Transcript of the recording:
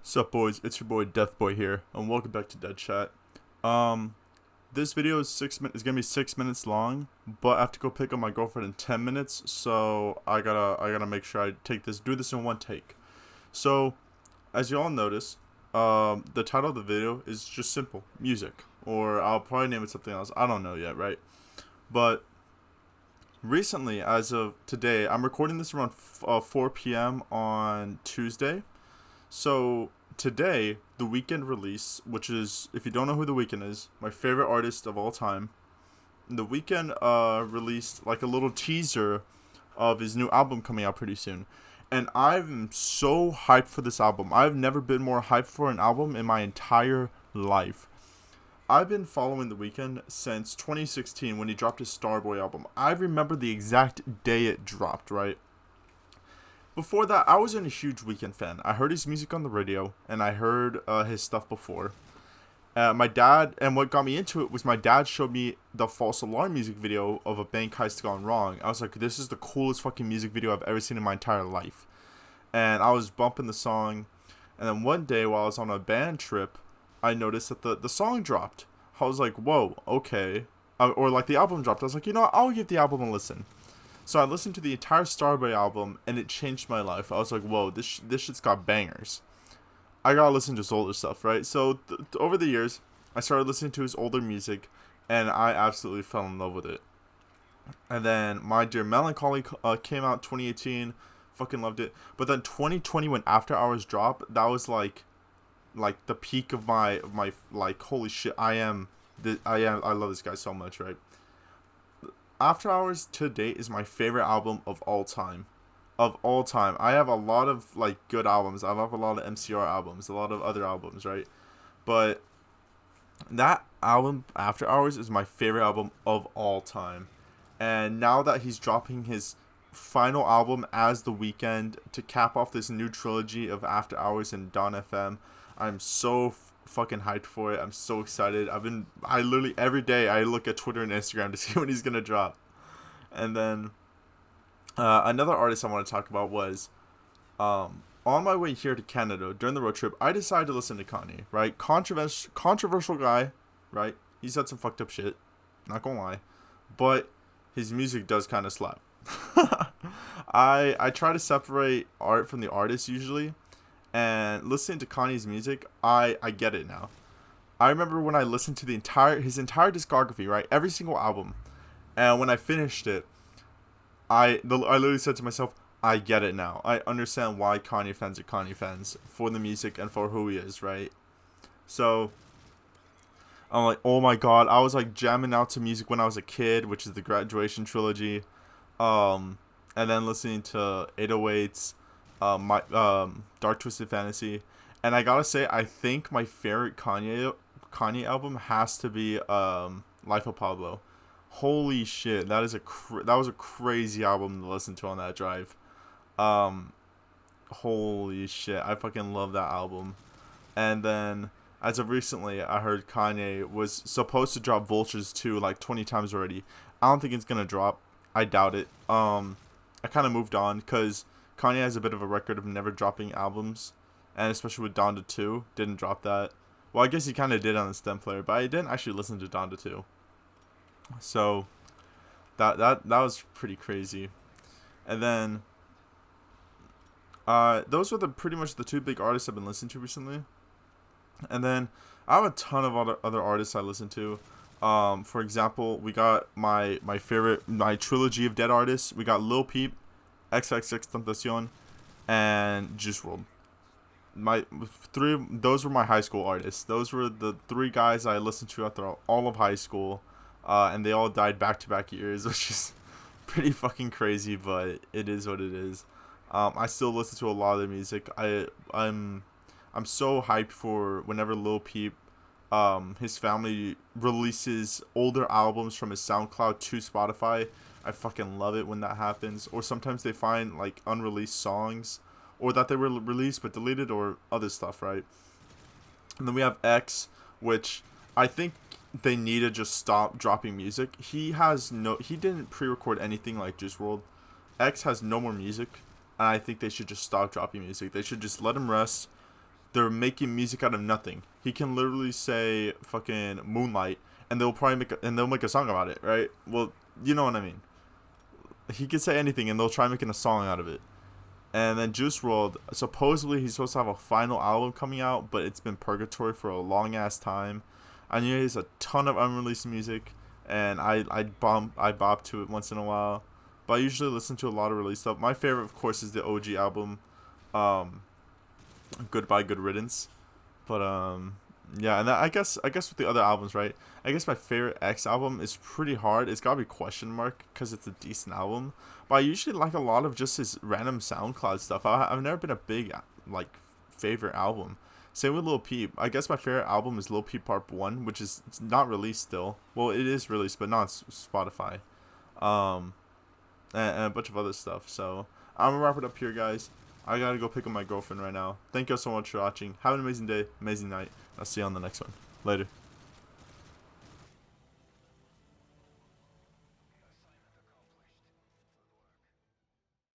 Sup boys, it's your boy Deathboy here, and welcome back to DedChat. Um, this video is is gonna be 6 minutes long, but I have to go pick up my girlfriend in 10 minutes, so I gotta make sure I do this in one take. So, as you all notice, the title of the video is just simple, music, or I'll probably name it something else. I don't know yet, right? But recently, as of today, I'm recording this around 4 p.m. on Tuesday. So today, The Weeknd release, which is, if you don't know who The Weeknd is, my favorite artist of all time. The Weeknd released like a little teaser of his new album coming out pretty soon. And I'm so hyped for this album. I've never been more hyped for an album in my entire life. I've been following The Weeknd since 2016 when he dropped his Starboy album. I remember the exact day it dropped, right? Before that, I wasn't a huge Weeknd fan. I heard his music on the radio, and I heard his stuff before. My dad, and what got me into it was my dad showed me the False Alarm music video of a bank heist gone wrong. I was like, this is the coolest fucking music video I've ever seen in my entire life. And I was bumping the song, and then one day while I was on a band trip, I noticed that the song dropped. I was like, whoa, okay. Or like the album dropped. I was like, you know what? I'll give the album a listen. So I listened to the entire Starboy album, and it changed my life. I was like, whoa, this shit's got bangers. I gotta listen to his older stuff, right? So over the years, I started listening to his older music, and I absolutely fell in love with it. And then My Dear Melancholy came out 2018, fucking loved it. But then 2020, when After Hours dropped, that was like the peak of my like, holy shit, I love this guy so much, right? After Hours to date is my favorite album of all time. Of all time. I have a lot of like good albums. I love a lot of MCR albums, a lot of other albums, right? But that album, After Hours, is my favorite album of all time. And now that he's dropping his final album as The Weeknd to cap off this new trilogy of After Hours and Dawn FM, I'm so fucking hyped for it. I'm so excited. I literally every day I look at Twitter and Instagram to see when he's gonna drop. And then another artist I want to talk about was on my way here to Canada during the road trip. I decided to listen to Kanye. Right, controversial guy. Right, he said some fucked up shit. Not gonna lie, but his music does kind of slap. I try to separate art from the artist usually. And listening to Kanye's music, I get it now. I remember when I listened to his entire discography, right, every single album, and when I finished it, I literally said to myself, I get it now. I understand why Kanye fans are Kanye fans for the music and for who he is, right? So I'm like, oh my god, I was like jamming out to music when I was a kid, which is the Graduation trilogy, and then listening to 808s. My Dark Twisted Fantasy, and I gotta say, I think my favorite Kanye album has to be Life of Pablo. Holy shit, that was a crazy album to listen to on that drive. Holy shit, I fucking love that album. And then as of recently, I heard Kanye was supposed to drop Vultures 2 like 20 times already. I don't think it's gonna drop. I doubt it. I kind of moved on because Kanye has a bit of a record of never dropping albums, and especially with Donda 2, didn't drop that. Well, I guess he kind of did on the Stem Player, but I didn't actually listen to Donda 2. So that was pretty crazy. And then those were pretty much the two big artists I've been listening to recently. And then I have a ton of other artists I listen to. For example, we got my trilogy of dead artists. We got Lil Peep, XXXTentacion, and Juice WRLD. Those were my high school artists. Those were the three guys I listened to after all of high school, and they all died back-to-back years, which is pretty fucking crazy, but it is what it is. I still listen to a lot of their music. I'm so hyped for whenever Lil Peep, his family releases older albums from his SoundCloud to Spotify. I fucking love it when that happens. Or sometimes they find like unreleased songs, or that they were released but deleted, or other stuff, right? And then we have X, which I think they need to just stop dropping music. He didn't pre-record anything like Juice WRLD. X has no more music, and I think they should just stop dropping music. They should just let him rest, they're making music out of nothing. He can literally say fucking Moonlight, and they'll make a song about it, right? Well, you know what I mean. He could say anything, and they'll try making a song out of it. And then Juice WRLD, supposedly he's supposed to have a final album coming out, but it's been purgatory for a long ass time. I know he has a ton of unreleased music, and I bob to it once in a while, but I usually listen to a lot of released stuff. My favorite, of course, is the OG album, Goodbye Good Riddance. But yeah, and I guess with the other albums, right? I guess my favorite X album is pretty hard. It's gotta be question mark because it's a decent album. But I usually like a lot of just his random SoundCloud stuff. I've never been a big like favorite album. Same with Lil Peep. I guess my favorite album is Lil Peep Part 1, which is not released still. Well, it is released, but not on Spotify. And a bunch of other stuff. So I'm gonna wrap it up here, guys. I gotta go pick up my girlfriend right now. Thank you all so much for watching. Have an amazing day, amazing night. I'll see you on the next one. Later.